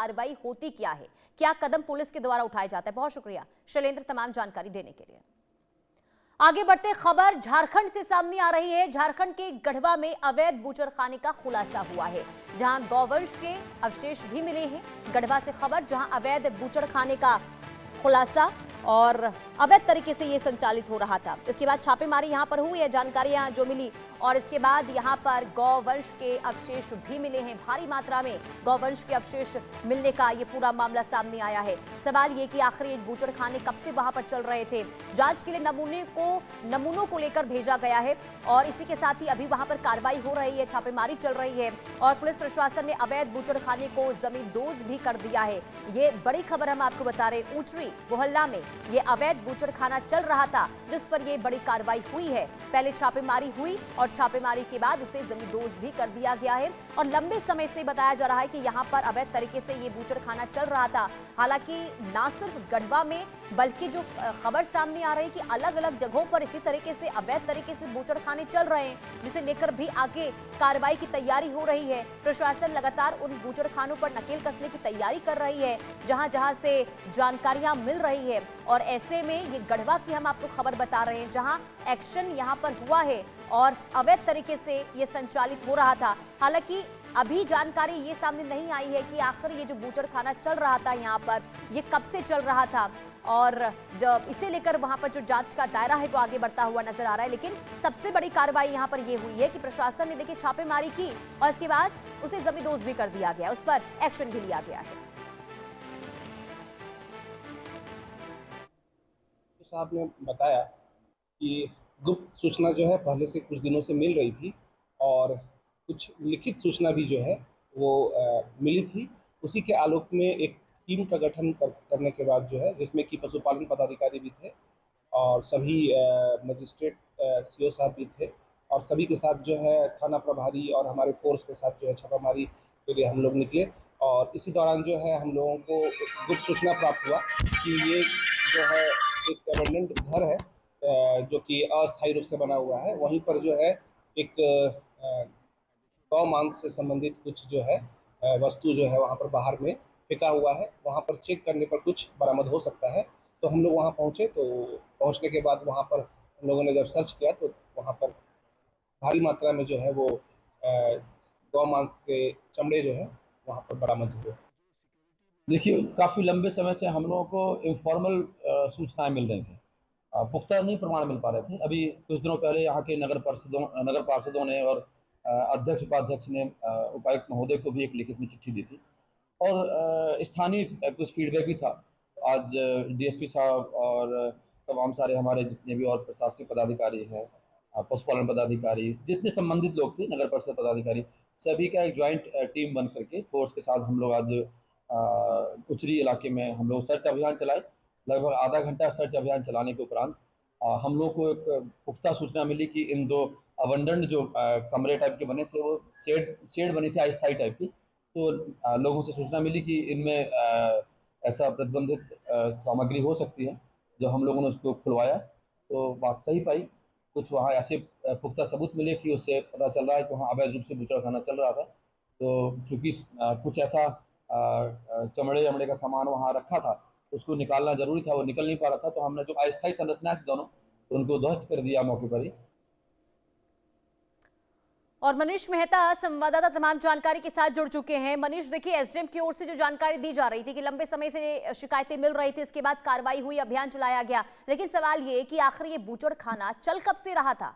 कार्रवाई होती क्या है, क्या कदम पुलिस के द्वारा उठाया जाता है। बहुत शुक्रिया शैलेंद्र तमाम जानकारी देने के लिए। आगे बढ़ते खबर झारखंड से सामने आ रही है। झारखंड के गढ़वा में अवैध बूचड़खाने का खुलासा हुआ है, जहां गौवंश के अवशेष भी मिले हैं। गढ़वा से खबर, जहां अवैध बूचड़खाने का खुलासा और अवैध तरीके से यह संचालित हो रहा था। इसके बाद छापेमारी यहां पर हुई है, जानकारियां जो मिली, और इसके बाद यहां पर गौवंश के अवशेष भी मिले हैं। भारी मात्रा में गौवंश के अवशेष मिलने का ये पूरा मामला सामने आया है। सवाल ये कि आखिर ये बूचड़खाने कब से वहां पर चल रहे थे। जांच के लिए नमूनों को लेकर भेजा गया है और इसी के साथ ही अभी वहां पर कार्रवाई हो रही है, छापेमारी चल रही है और पुलिस प्रशासन ने अवैध बूचड़खाने को जमींदोज भी कर दिया है। ये बड़ी खबर हम आपको बता रहे। ऊंचरी मोहल्ला में ये अवैध बूचड़खाना चल रहा था, जिस पर ये बड़ी कार्रवाई हुई है। पहले छापेमारी हुई और छापेमारी के बाद उसे जमींदोज भी कर दिया गया है और लंबे समय से बताया जा रहा है कि यहां पर अवैध तरीके से ये बूचड़खाना चल रहा था। हालांकि ना सिर्फ गढ़वा में, बल्कि जो खबर सामने आ रही है कि अलग अलग जगहों पर इसी तरीके से अवैध तरीके से बूचड़खाने चल रहे हैं, जिसे लेकर भी आगे कार्रवाई की तैयारी हो रही है। प्रशासन लगातार उन बूचड़खानों पर नकेल कसने की तैयारी कर रही है, जहां जहां से जानकारियां मिल रही है। और ऐसे में ये गढ़वा की हम आपको खबर बता रहे हैं, जहां एक्शन यहां पर हुआ है और अवैध तरीके से ये संचालित हो रहा था। हालांकि अभी जानकारी ये सामने नहीं आई है कि आखिर ये जो बूचड़खाना चल रहा था यहाँ पर, ये कब से चल रहा था और जब इसे लेकर वहां पर जो जांच का दायरा है वो आगे बढ़ता हुआ नजर आ रहा है। लेकिन सबसे बड़ी कार्रवाई यहाँ पर ये हुई है कि प्रशासन ने देखिए छापेमारी की और इसके बाद उसे जमींदोज भी कर दिया गया, उस पर एक्शन भी लिया गया है। साहब ने बताया कि गुप्त सूचना जो है पहले से कुछ दिनों से मिल रही थी और कुछ लिखित सूचना भी जो है वो मिली थी। उसी के आलोक में एक टीम का गठन करने के बाद जो है, जिसमें कि पशुपालन पदाधिकारी भी थे और सभी मजिस्ट्रेट सीओ साहब भी थे और सभी के साथ जो है थाना प्रभारी और हमारे फोर्स के साथ जो है छापामारी के लिए हम लोग निकले। और इसी दौरान जो है हम लोगों को गुप्त सूचना प्राप्त हुआ कि ये जो है एक एबेंडेंट घर है जो कि अस्थायी रूप से बना हुआ है। वहीं पर जो है एक गौ मांस से संबंधित कुछ जो है वस्तु जो है वहाँ पर बाहर में फेंका हुआ है। वहाँ पर चेक करने पर कुछ बरामद हो सकता है। तो हम लोग वहाँ पहुँचे, तो पहुँचने के बाद वहाँ पर हम लोगों ने जब सर्च किया तो वहाँ पर भारी मात्रा में जो है वो गौ मांस के चमड़े जो है वहाँ पर बरामद हुए। देखिए, काफ़ी लंबे समय से हम लोगों को इनफॉर्मल सूचनाएं मिल रही थी, पुख्ता नहीं प्रमाण मिल पा रहे थे। अभी कुछ दिनों पहले यहाँ के नगर पार्षदों ने और अध्यक्ष उपाध्यक्ष ने उपायुक्त महोदय को भी एक लिखित में चिट्ठी दी थी और स्थानीय कुछ फीडबैक भी था। आज डीएसपी साहब और तमाम सारे हमारे जितने भी और प्रशासनिक पदाधिकारी हैं, पशुपालन पदाधिकारी, जितने संबंधित लोग थे, नगर परिषद पदाधिकारी, सभी का एक ज्वाइंट टीम बन करके फोर्स के साथ हम लोग आज उचरी इलाके में हम लोग सर्च अभियान चलाए। लगभग आधा घंटा सर्च अभियान चलाने के उपरांत हम लोग को एक पुख्ता सूचना मिली कि इन दो अबंडन जो कमरे टाइप के बने थे, वो शेड बनी थी अस्थायी टाइप की। तो लोगों से सूचना मिली कि इनमें ऐसा प्रतिबंधित सामग्री हो सकती है। जब हम लोगों ने उसको खुलवाया तो बात सही पाई। कुछ वहाँ ऐसे पुख्ता सबूत मिले कि उससे पता चल रहा है कि वहाँ अवैध रूप से बूचड़खाना चल रहा था। तो चूँकि कुछ ऐसा चमड़े का सामान वहाँ रखा था, उसको निकालना जरूरी था, वो निकल नहीं पा रहा था। तो हमने जो अस्थायी संरचना थी दोनों, तो उनको ध्वस्त कर दिया मौके पर ही। और मनीष मेहता संवाददाता तमाम जानकारी के साथ जुड़ चुके हैं। मनीष, देखिए एसडीएम की ओर से जो जानकारी दी जा रही थी कि लंबे समय से शिकायतें मिल रही थी, इसके बाद कार्रवाई हुई, अभियान चलाया गया, लेकिन सवाल ये कि आखिर ये बूचड़खाना चल कब से रहा था?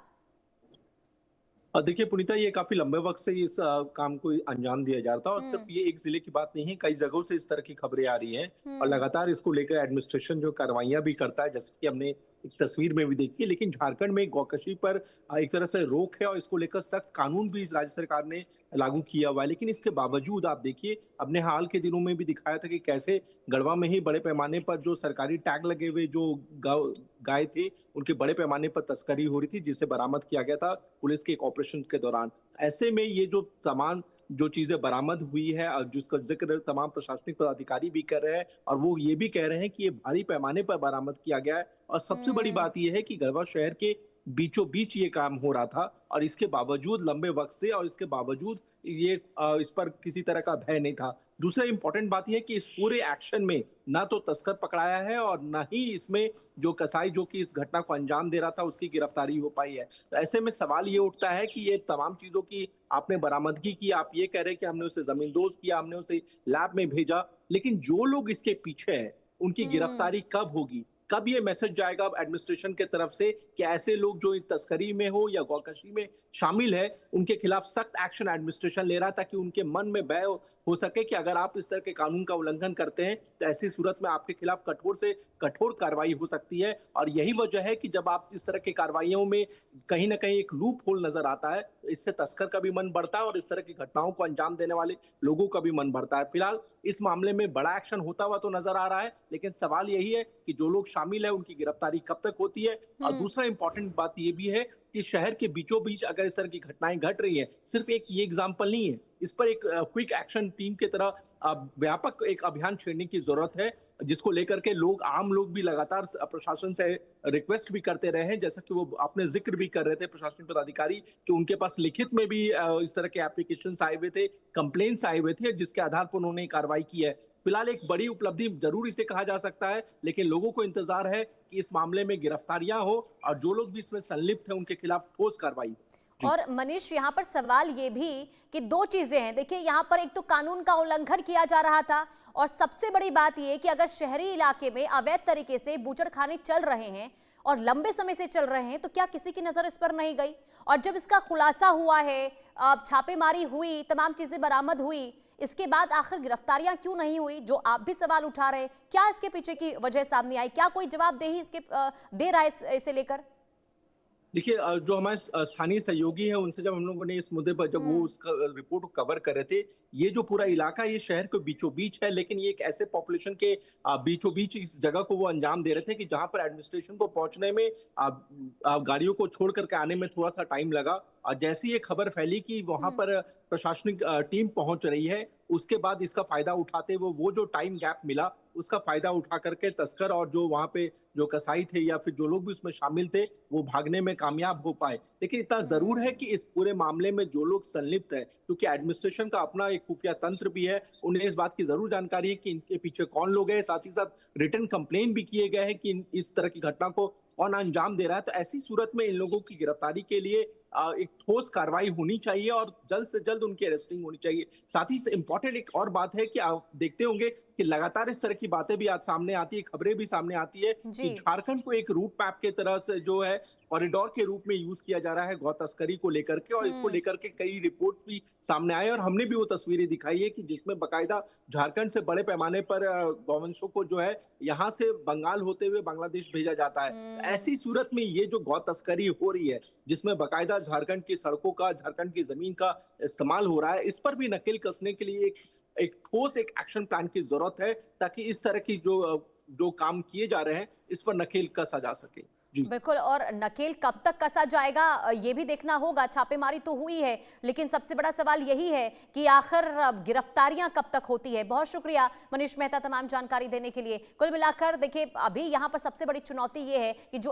देखिए पुनीता, ये काफी लंबे वक्त से इस काम को अंजाम दिया जा रहा था और सिर्फ ये एक जिले की बात नहीं है, कई जगहों से इस तरह की खबरें आ रही हैं और लगातार इसको लेकर एडमिनिस्ट्रेशन जो कार्रवाइयां भी करता है, जैसे कि हमने इस तस्वीर में भी देखी है। लेकिन झारखंड में गौकशी पर एक तरह से रोक है और इसको लेकर सख्त कानून भी राज्य सरकार ने लागू किया हुआ है। लेकिन इसके बावजूद आप देखिए, अपने हाल के दिनों में भी दिखाया था कि कैसे गढ़वा में ही बड़े पैमाने पर जो सरकारी टैग लगे हुए जो गाय थे, उनके बड़े पैमाने पर तस्करी हो रही थी, जिसे बरामद किया गया था पुलिस के एक ऑपरेशन के दौरान। ऐसे में ये जो सामान, जो चीजें बरामद हुई है और जिसका जिक्र तमाम प्रशासनिक पदाधिकारी भी कर रहे हैं और वो ये भी कह रहे हैं कि ये भारी पैमाने पर बरामद किया गया है। और सबसे बड़ी बात यह है कि गढ़वा शहर के बीचों बीच ये काम हो रहा था और इसके बावजूद लंबे वक्त से, और इसके बावजूद ये इस पर किसी तरह का भय नहीं था। दूसरा इंपॉर्टेंट बात यह है कि इस पूरे एक्शन में ना तो तस्कर पकड़ाया है और ना ही इसमें जो कसाई जो कि इस घटना को अंजाम दे रहा था उसकी गिरफ्तारी हो पाई है। तो ऐसे में सवाल ये उठता है कि ये तमाम चीजों की आपने बरामदगी की, आप ये कह रहे हैं कि हमने उसे जमींदोज किया, हमने उसे लैब में भेजा, लेकिन जो लोग इसके पीछे हैं उनकी गिरफ्तारी कब होगी? कब ये मैसेज जाएगा एडमिनिस्ट्रेशन के तरफ से कि ऐसे लोग जो इस तस्करी में हो या गौकशी में शामिल है उनके खिलाफ सख्त एक्शन एडमिनिस्ट्रेशन ले रहा है, ताकि उनके मन में भय हो सके कि अगर आप इस तरह के कानून का उल्लंघन करते हैं तो ऐसी सूरत में आपके खिलाफ कठोर से कठोर कार्रवाई हो सकती है। और यही वजह है कि जब आप इस तरह की कार्रवाइयों में कहीं ना कहीं एक लूप होल नजर आता है, तो इससे तस्कर का भी मन बढ़ता है और इस तरह की घटनाओं को अंजाम देने वाले लोगों का भी मन बढ़ता है। फिलहाल इस मामले में बड़ा एक्शन होता हुआ तो नजर आ रहा है, लेकिन सवाल यही है कि जो लोग शामिल है उनकी गिरफ्तारी कब तक होती है। और दूसरा इंपॉर्टेंट बात यह भी है कि शहर के बीचों बीच अगर इस तरह की घटनाएं घट रही हैं, सिर्फ एक ये एग्जाम्पल नहीं है, इस पर एक क्विक एक्शन टीम की तरह व्यापक एक अभियान छेड़ने की जरूरत है, जिसको लेकर के आम लोग भी लगातार प्रशासन से रिक्वेस्ट भी करते रहे हैं, जैसा कि वो अपने जिक्र भी कर रहे थे प्रशासनिक पदाधिकारी कि उनके पास लिखित में भी इस तरह के एप्लीकेशंस आए हुए थे, कंप्लेंट्स आए हुए थे, जिसके आधार पर उन्होंने कार्रवाई की है। फिलहाल एक बड़ी उपलब्धि जरूर इसे कहा जा सकता है, लेकिन लोगों को इंतजार है कि इस मामले में गिरफ्तारियां हो और जो लोग भी इसमें संलिप्त हैं उनके खिलाफ ठोस कार्रवाई हो। और मनीष, यहाँ पर सवाल ये भी कि दो चीजें हैं। देखिए, यहाँ पर एक तो कानून का उल्लंघन किया जा रहा था, और सबसे बड़ी बात ये कि अगर शहरी इलाके में अवैध तरीके से बूचड़खाने चल रहे हैं और लंबे समय से चल रहे हैं, तो क्या किसी की नजर इस पर नहीं गई? और जब इसका खुलासा हुआ है, छापेमारी हुई, तमाम चीजें बरामद हुई, इसके बाद आखिर गिरफ्तारियां क्यों नहीं हुई, जो आप भी सवाल उठा रहे हैं? क्या इसके पीछे की वजह सामने आई? क्या कोई जवाबदेही इसके दे रहा है इसे लेकर? देखिए, जो हमारे स्थानीय सहयोगी हैं उनसे जब हम लोगों ने इस मुद्दे पर जब वो उसका रिपोर्ट को कवर कर रहे थे, ये जो पूरा इलाका ये शहर के बीचों बीच है, लेकिन ये एक ऐसे पॉपुलेशन के बीचों बीच इस जगह को वो अंजाम दे रहे थे कि जहां पर एडमिनिस्ट्रेशन को पहुंचने में गाड़ियों को छोड़ करके आने में थोड़ा सा टाइम लगा। और जैसी ये खबर फैली कि वहां पर प्रशासनिक टीम पहुंच रही है, उसके बाद इसका फायदा उठाते हुए वो जो टाइम गैप मिला उसका फायदा उठा करके तस्कर और जो वहां पे जो कसाई थे या फिर जो लोग भी उसमें शामिल थे वो भागने में कामयाब हो पाए। लेकिन इतना जरूर है कि इस पूरे मामले में जो लोग संलिप्त है, क्योंकि एडमिनिस्ट्रेशन का अपना एक खुफिया तंत्र भी है, उन्हें इस बात की जरूर जानकारी है कि इनके पीछे कौन लोग हैं। साथ ही साथ रिटर्न कंप्लेन भी किए गए हैं कि इस तरह की घटना को कौन अंजाम दे रहा है। तो ऐसी सूरत में इन लोगों की गिरफ्तारी के लिए एक ठोस कार्रवाई होनी चाहिए और जल्द से जल्द उनकी अरेस्टिंग होनी चाहिए। साथ ही इंपॉर्टेंट एक और बात है कि आप देखते होंगे कि लगातार इस तरह की बातें भी आज सामने आती है, खबरें भी सामने आती है कि झारखंड को एक रूट मैप के तरह से जो है कॉरिडोर के रूप में यूज किया जा रहा है गौ तस्करी को लेकर के, और इसको लेकर के कई रिपोर्ट भी सामने आए और हमने भी वो तस्वीरें दिखाई है कि जिसमें बकायदा झारखंड से बड़े पैमाने पर गौवंशों को जो है यहाँ से बंगाल होते हुए बांग्लादेश भेजा जाता है। ऐसी सूरत में ये जो गौ तस्करी हो रही है, जिसमें बकायदा झारखंड की सड़कों का, झारखंड की जमीन का इस्तेमाल हो रहा है, इस पर भी नकेल कसने के लिए एक ठोस एक एक्शन प्लान की जरूरत है, ताकि इस तरह की जो काम किए जा रहे हैं इस पर नकेल कसा जा सके। बिल्कुल, और नकेल कब तक कसा जाएगा ये भी देखना होगा। छापेमारी तो हुई है, लेकिन सबसे बड़ा सवाल यही है कि आखिर गिरफ्तारियां कब तक होती है। बहुत शुक्रिया मनीष मेहता तमाम जानकारी देने के लिए। कुल मिलाकर देखिए, अभी यहाँ पर सबसे बड़ी चुनौती ये है कि जो